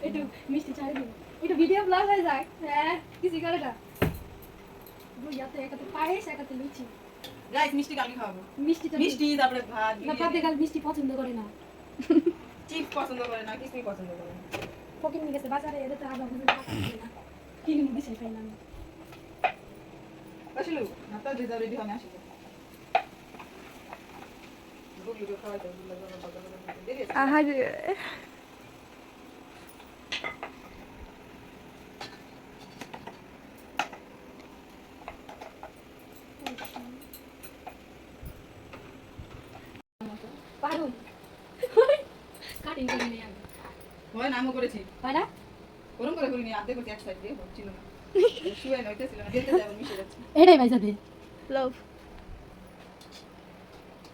একটু মিষ্টি চাই দিন একটু ভিডিও ব্লগ হয়ে যাক হ্যাঁ কিছু করে না বুঝাতে একাতে পায়েস একাতে লুচি গাইস মিষ্টি কালকে খাবো মিষ্টি মিষ্টি তারপরে ভাত না পাতে কাল মিষ্টি পছন্দ করে না চিপস পছন্দ করে না কিছুই পছন্দ করে না ফকির নিয়ে গেছে বাজারে এদের তো আবার বুঝে না কিনে মুদি সেই পাই না আসলে না তো দিদা রেডি হয়ে আসি গুগলি খাওয়া দাও আহারে পারুন কাটিং করে নিয়ে আমি হয় না আমি করেছি হয় না গরম করে করিনি আধে করতে এক সাইড দিয়ে হচ্ছিল না শুয়ে নইতেছিল না যেতে যাবে মিশে যাচ্ছে এটাই ভাই যাবে লাভ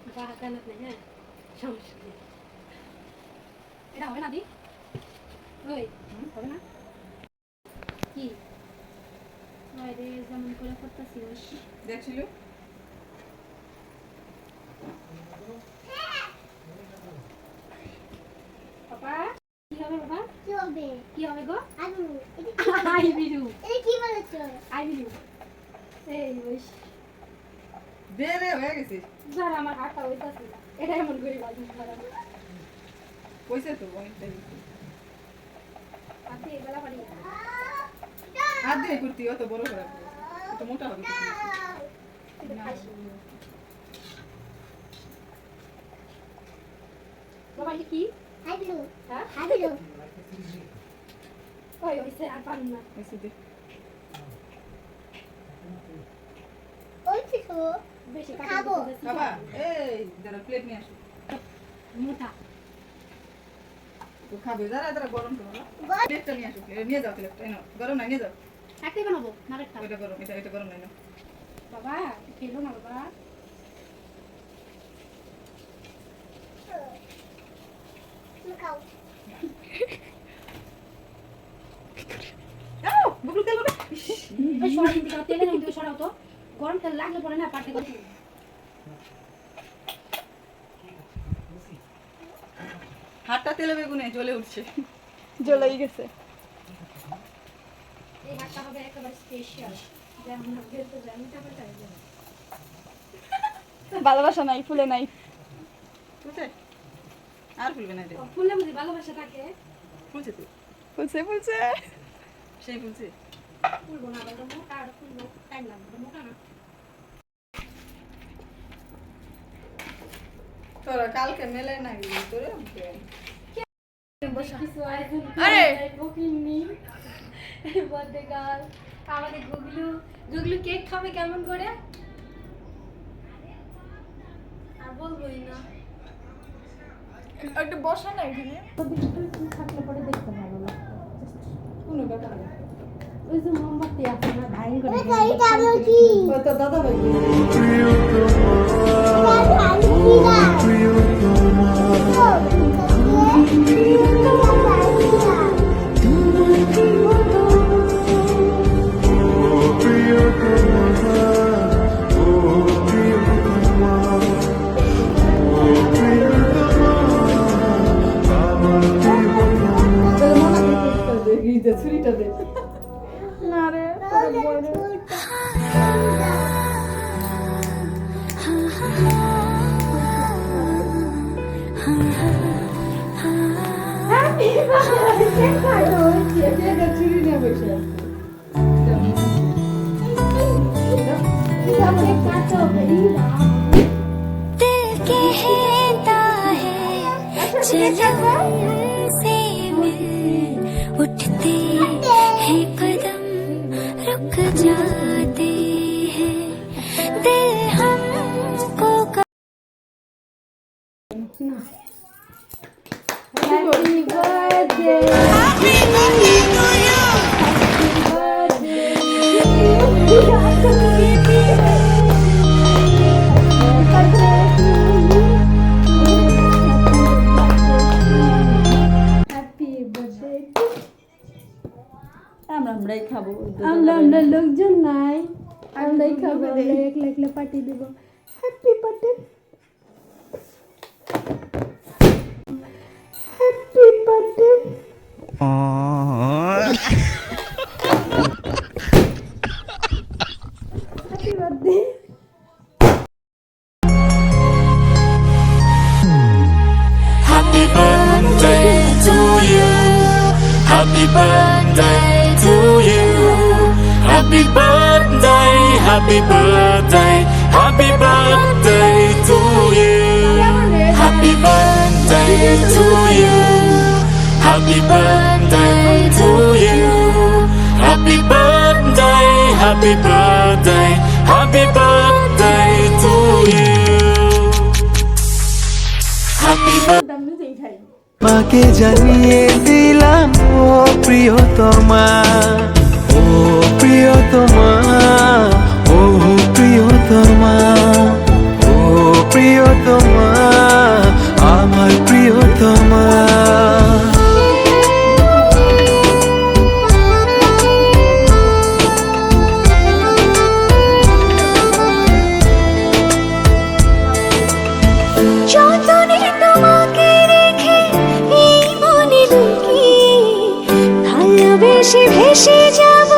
বাহা কানাত নেই হ্যাঁ সমস্যা নেই এটা হবে না দি ওই হবে না কি হয় রে যেমন করে করতেছি দেখছিল পাপা কি হবে বাবা কি হবে? কি হবে গো আলু। আই বিরু এটা কি বলেছো? আই বিরু এই ওই বেরে হয়ে গেছে যারা আমার হাতটা হইতাছে না এটা এমন করে বাজি ধরা কইছে তো অনেকটাই আপনি এবেলা পারি হাত দিয়ে কুর্তি অত বড় করে একটু মোটা হবে এটা খাইছি বাবা এটা কি আলু। হ্যাঁ আলু। ওই হইছে আর পারুন না এসে দে ওই কিছু বেশি খাবো। বাবা এই দাঁড়া প্লেট নিয়ে আসো মোটা তো খাবে যারা যারা গরম তো না প্লেটটা নিয়ে আসো নিয়ে যাও প্লেটটা এনো গরম না নিয়ে যাও একটাই বানাবো না একটা ওইটা গরম এটা গরম নাই না বাবা খেলো না বাবা তুমি খাও। আও বুবলু তেল হবে এই সরাই দিকে তেলে না দিকে সরাও তো গরম তেল লাগলে পরে না পাটে করে হাতটা তেলে বেগুনে জ্বলে উঠছে জ্বলাই গেছে এই হাতটা হবে একেবারে স্পেশাল যেমন হবে তো জানি তা পারে ভালোবাসা নাই ফুলে নাই বুঝছে আর ফুলবে না রে ফুলে বুঝি ভালোবাসা থাকে ফুলছে তো ফুলছে ফুলছে সেই ফুলছে ফুলবো না বলতো মোটা আর ফুলবো টাইম লাগবে মোটা না তোরা কালকে মেলে না তোরে কিছু আয়োজন আরে! বকিনি বলতে গাল আমাদের গুগলু গুগলু কেক খাবে কেমন করে আর বলবোই না একটু বসা না এখানে থাকলে পরে দেখতে ভালো লাগতো কোনো কথা না ওই যে মোমবাতি আছে না ভাই করে এটা এটা আলু কি? ও তো দাদা ভাই এটা আলু কি না? ছুরিটা দে না রে ছুরি নিয়ে বসে दिल कहता है चलो से मिल उठते हैं कदम रुक जाते हैं दिल हमको Happy birthday Happy birthday to you আমরাই খাবো আমরা লোকজন নাই আমরাই খাবো আমরা একলা একলা পার্টি দেব happy birthday happy Happy birthday to you. Happy birthday to you. Happy birthday, happy birthday, happy birthday to you. Happy birthday to you. Happy birthday to you. Happy birthday, happy birthday, happy birthday to you. Happy birthday. মাকে জানিয়ে দিলাম ও প্রিয়তমা, ও প্রিয়তমা, ও প্রিয়তমা, ও প্রিয়তমা, আমার প্রিয়তমা। যতনে তোমাকে রেখে এই মনে লুকিয়ে ভালোবেসে ভেসে যাব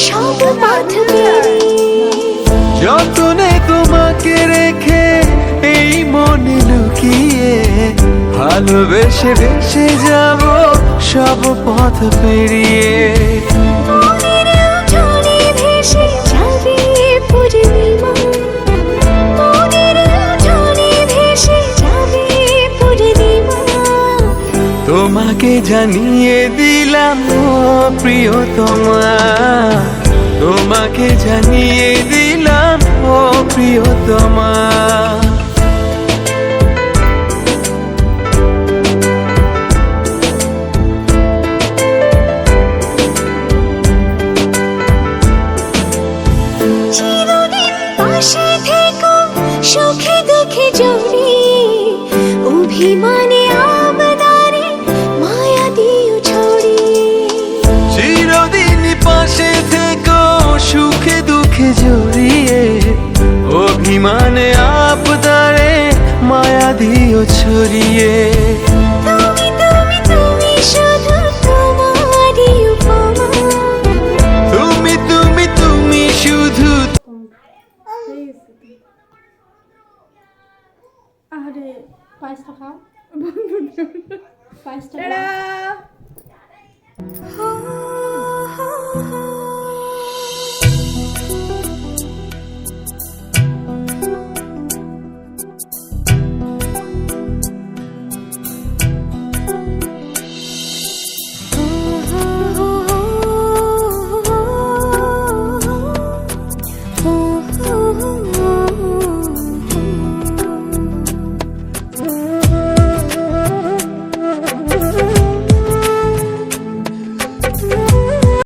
সব পথ পেরিয়ে। যতনে তোমাকে রেখে এই মনে লুকিয়ে ভালোবেসে ভেসে যাব সব পথ পেরিয়ে। মনের উঠোনে ভেসে যাবে পূর্ণিমা, মনের উঠোনে ভেসে যাবে পূর্ণিমা। তোমাকে জানিয়ে দিলাম ও প্রিয়তমা, তোমাকে জানিয়ে দিলাম ও প্রিয়তমা। চিরদিন পাশে থেকো সুখে দুঃখে জড়িয়ে, অভিমানে আবদারে মায়া দিও ছড়িয়ে। চিরদিন পাশে থেকো সুখে দুঃখে জড়িয়ে, অভিমানে আপদারে মায়া দিও ছড়িয়ে। তুমি তুমি তুমি শুধু তোমারই উপমা। তুমি তুমি তুমি শুধু। আরে পায়েসটা খাও, পায়েসটা টাটা। ও